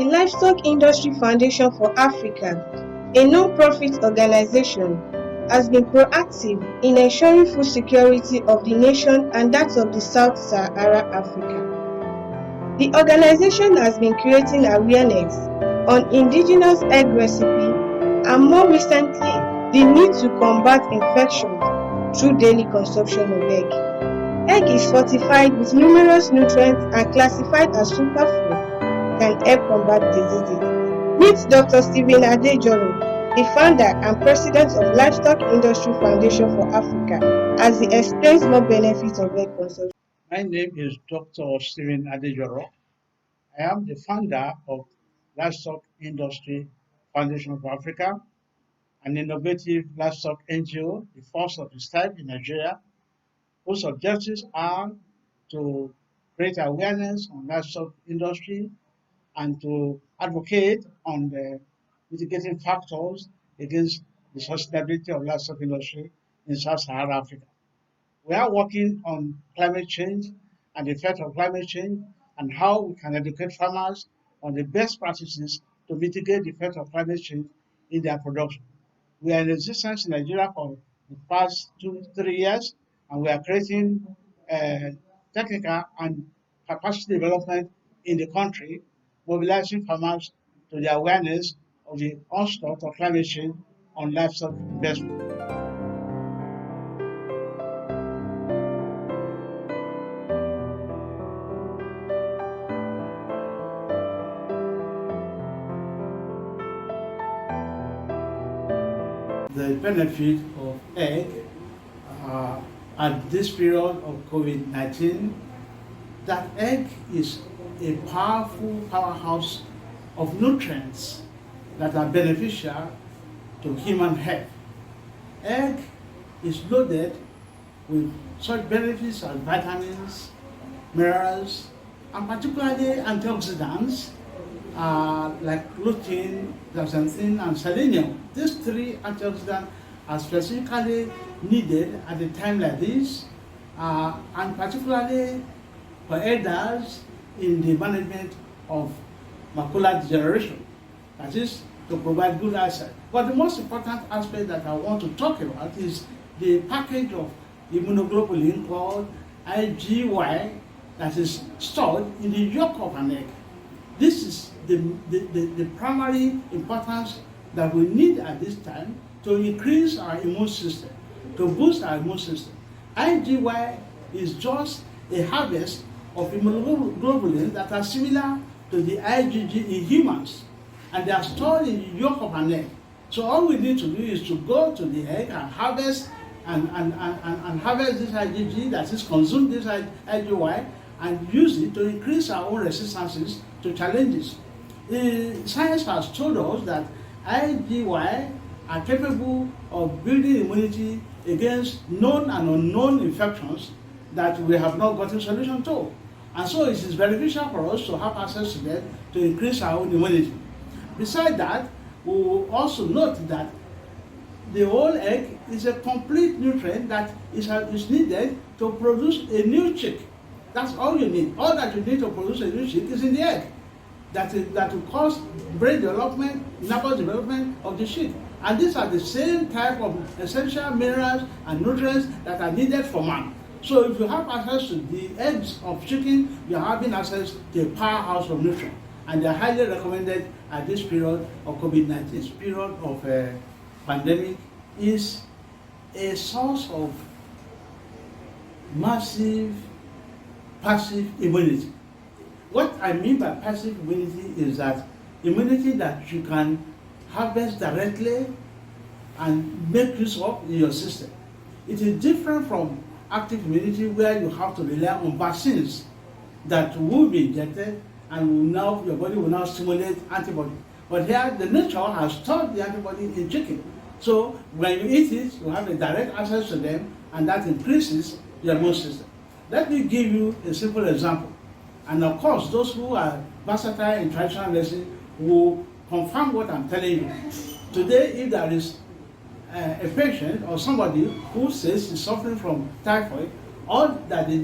The Livestock Industry Foundation for Africa, a non-profit organization, has been proactive in ensuring food security of the nation and that of the Sub-Saharan Africa. The organization has been creating awareness on indigenous egg recipe and more recently, the need to combat infections through daily consumption of egg. Egg is fortified with numerous nutrients and classified as superfood can help combat diseases. Meet Dr. Stephen Adejoro, the founder and president of Livestock Industry Foundation for Africa, as he explains more benefits of egg consumption. My name is Dr. Stephen Adejoro. I am the founder of Livestock Industry Foundation for Africa, an innovative livestock NGO, the first of its type in Nigeria, whose objectives are to create awareness on livestock industry and to advocate on the mitigating factors against the sustainability of livestock industry in Sub-Saharan Africa. We are working on climate change and the effect of climate change and how we can educate farmers on the best practices to mitigate the effect of climate change in their production. We are in existence in Nigeria for the past 2-3 years, and we are creating technical and capacity development in the country, mobilizing farmers to the awareness of the onslaught of climate change on livestock investment. The benefit of egg at this period of COVID-19, that egg is a powerful powerhouse of nutrients that are beneficial to human health. Egg is loaded with such benefits as vitamins, minerals, and particularly antioxidants like lutein, zeaxanthin, and selenium. These three antioxidants are specifically needed at a time like this, and particularly for elders in the management of macular degeneration, that is, to provide good eyesight. But the most important aspect that I want to talk about is the package of immunoglobulin called IgY that is stored in the yolk of an egg. This is the primary importance that we need at this time to increase our immune system, to boost our immune system. IgY is just a harvest of immunoglobulin that are similar to the IgG in humans, and they are stored in the yolk of an egg. So all we need to do is to go to the egg and harvest harvest this IgG, that is consume this IgY, and use it to increase our own resistances to challenges. Science has told us that IgY are capable of building immunity against known and unknown infections that we have not gotten solution to. And so it is beneficial for us to have access to them to increase our own immunity. Besides that, we will also note that the whole egg is a complete nutrient that is needed to produce a new chick. That's all you need. All that you need to produce a new chick is in the egg. That will cause brain development, nervous development of the chick. And these are the same type of essential minerals and nutrients that are needed for man. So if you have access to the eggs of chicken, you are having access to a powerhouse of nutrients. And they are highly recommended at this period of COVID-19. This period of pandemic is a source of massive passive immunity. What I mean by passive immunity is that immunity that you can harvest directly and make use of in your system. It is different from active immunity where you have to rely on vaccines that will be injected and your body will now stimulate antibodies. But here the nature has stored the antibody in chicken. So when you eat it, you have a direct access to them, and that increases your immune system. Let me give you a simple example. And of course, those who are versatile in traditional medicine will confirm what I'm telling you. Today, if there is a patient or somebody who says he's suffering from typhoid, all that the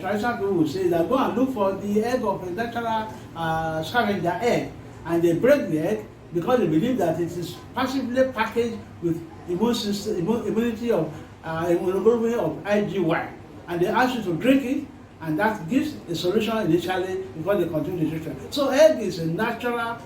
traditional people will say is that go and look for the egg of a natural scavenger egg and they break the egg because they believe that it is passively packaged with immunity of immunoglobulin of IgY, and they ask you to drink it, and that gives a solution initially because they continue the treatment. So egg is a natural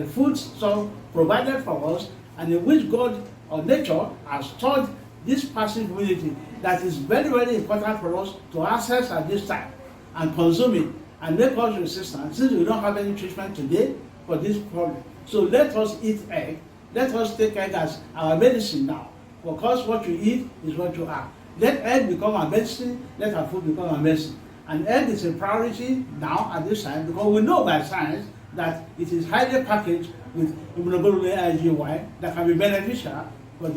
food source provided for us, and in which God or nature has stored this passive immunity that is very, very important for us to access at this time and consume it and make us resistant, since we don't have any treatment today for this problem. So let us eat egg. Let us take egg as our medicine now, because what you eat is what you are. Let egg become our medicine, let our food become our medicine. And egg is a priority now at this time because we know by science that it is highly packaged with immunoglobulin IgY that can be beneficial for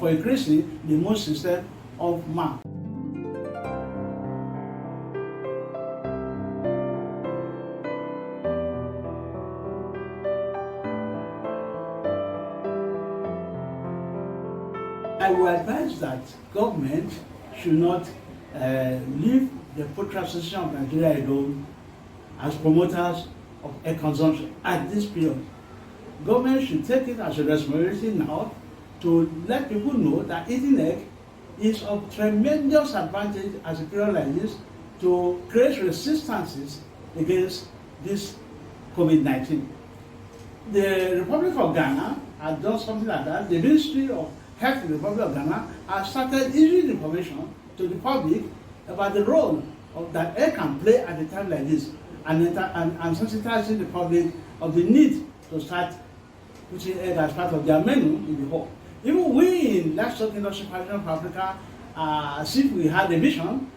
increasing the immune system of man. I will advise that government should not leave the poultry association of Nigeria alone as promoters of egg consumption at this period. Government should take it as a responsibility now to let people know that eating egg is of tremendous advantage as a period like this to create resistances against this COVID-19. The Republic of Ghana has done something like that. The Ministry of Health in the Republic of Ghana has started issuing information to the public about the role that egg can play at a time like this, and sensitizing the public of the need to start putting egg as part of their menu in the home. Even we in Livestock Industry Foundation of Africa, since we had a vision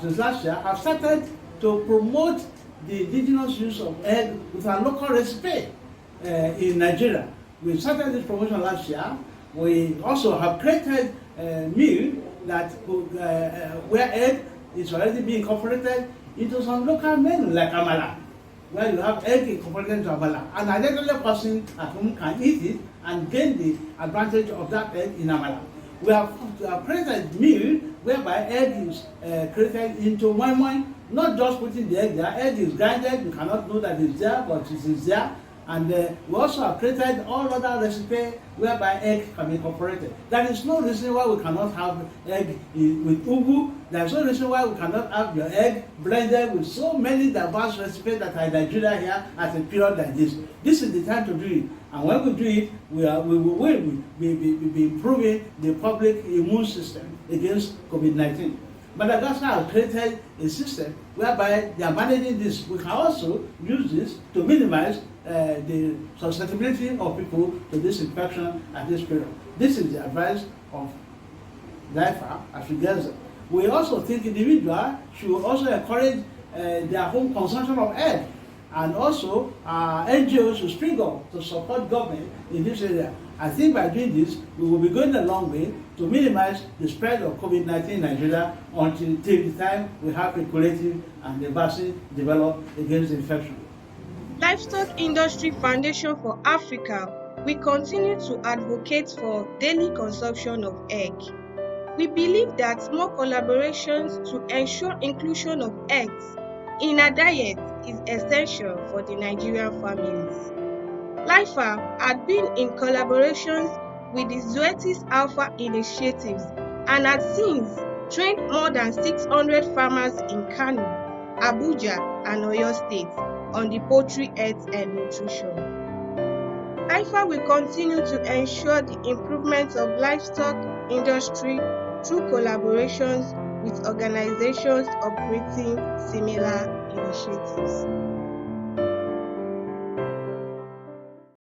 since last year, have started to promote the indigenous use of egg with our local recipe in Nigeria. We started this promotion last year. We also have created a meal that where egg is already being incorporated into some local menu like amala, where you have egg incorporated into amala. And an elderly person at home can eat it and gain the advantage of that egg in amala. We have created a meal whereby egg is created into moi, not just putting the egg there. Egg is grinded, you cannot know that it's there, but it is there. And we also have created all other recipes whereby egg can be incorporated. There is no reason why we cannot have egg with ugu. There is no reason why we cannot have your egg blended with so many diverse recipes that are in Nigeria here at a period like this. This is the time to do it. And when we do it, we will be improving the public immune system against COVID-19. Madagascar has created a system whereby they are managing this. We can also use this to minimize the susceptibility of people to this infection at this period. This is the advice of LIFA as regards. We also think individuals should also encourage their home consumption of egg, and also NGOs should spring up to support government in this area. I think by doing this, we will be going a long way to minimize the spread of COVID-19 in Nigeria until the time we have a curative and a vaccine developed against the infection. Livestock Industry Foundation for Africa, we continue to advocate for daily consumption of egg. We believe that more collaborations to ensure inclusion of eggs in our diet is essential for the Nigerian families. LIFA had been in collaborations with the Zoetis Alpha initiatives and had since trained more than 600 farmers in Kano, Abuja, and Oyo states on the poultry health and nutrition. LIFA will continue to ensure the improvement of livestock industry through collaborations with organizations operating similar initiatives.